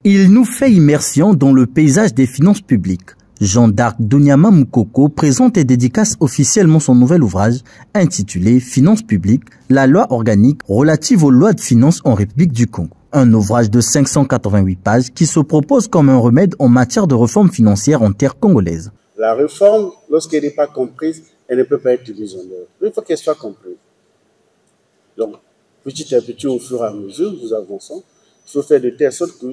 Il nous fait immersion dans le paysage des finances publiques. Jean d'Arc Dunyama Mukoko présente et dédicace officiellement son nouvel ouvrage intitulé Finances publiques, la loi organique relative aux lois de finances en République du Congo. Un ouvrage de 588 pages qui se propose comme un remède en matière de réforme financière en terre congolaise. La réforme, lorsqu'elle n'est pas comprise, elle ne peut pas être mise en œuvre. Il faut qu'elle soit comprise. Donc, petit à petit, au fur et à mesure, nous avançons. Il faut faire de telle sorte que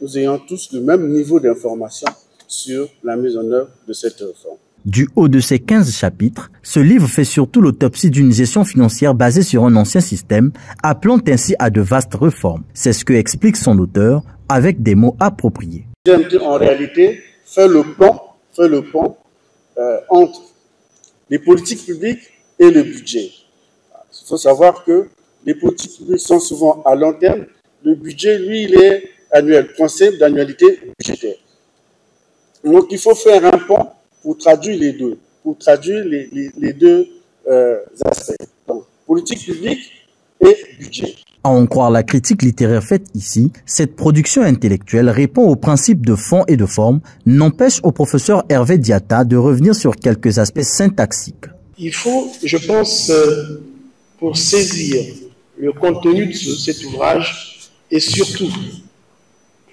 nous ayons tous le même niveau d'information sur la mise en œuvre de cette réforme. Du haut de ces 15 chapitres, ce livre fait surtout l'autopsie d'une gestion financière basée sur un ancien système, appelant ainsi à de vastes réformes. C'est ce que explique son auteur avec des mots appropriés. En réalité, faire le pont entre les politiques publiques et le budget. Il faut savoir que les politiques publiques sont souvent à long terme. Le budget, lui, il est annuel, concept d'annualité budgétaire. Donc, il faut faire un pont pour traduire les deux, aspects. Donc, politique publique et budget. À en croire la critique littéraire faite ici, cette production intellectuelle répond aux principes de fond et de forme, n'empêche au professeur Hervé Diatta de revenir sur quelques aspects syntaxiques. Il faut, je pense, pour saisir le contenu de cet ouvrage et surtout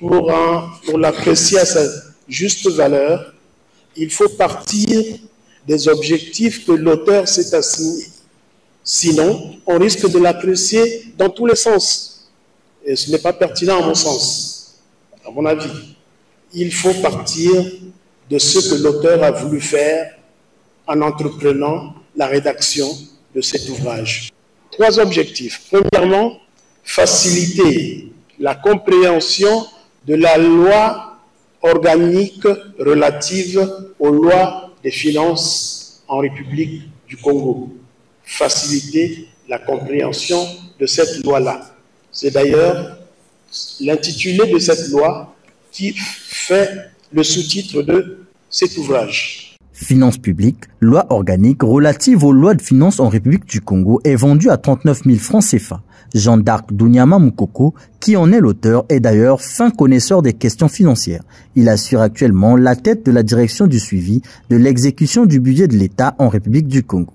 pour l'apprécier à sa juste valeur, il faut partir des objectifs que l'auteur s'est assigné. Sinon, on risque de l'apprécier dans tous les sens. Et ce n'est pas pertinent à mon sens, à mon avis. Il faut partir de ce que l'auteur a voulu faire en entreprenant la rédaction de cet ouvrage. 3 objectifs. Premièrement, faciliter la compréhension de la loi organique relative aux lois des finances en République du Congo. Faciliter la compréhension de cette loi-là. C'est d'ailleurs l'intitulé de cette loi qui fait le sous-titre de cet ouvrage. Finances publiques, loi organique relative aux lois de finances en République du Congo est vendue à 39 000 francs CFA. Jean d'Arc Dunyama Mukoko, qui en est l'auteur, est d'ailleurs fin connaisseur des questions financières. Il assure actuellement la tête de la direction du suivi de l'exécution du budget de l'État en République du Congo.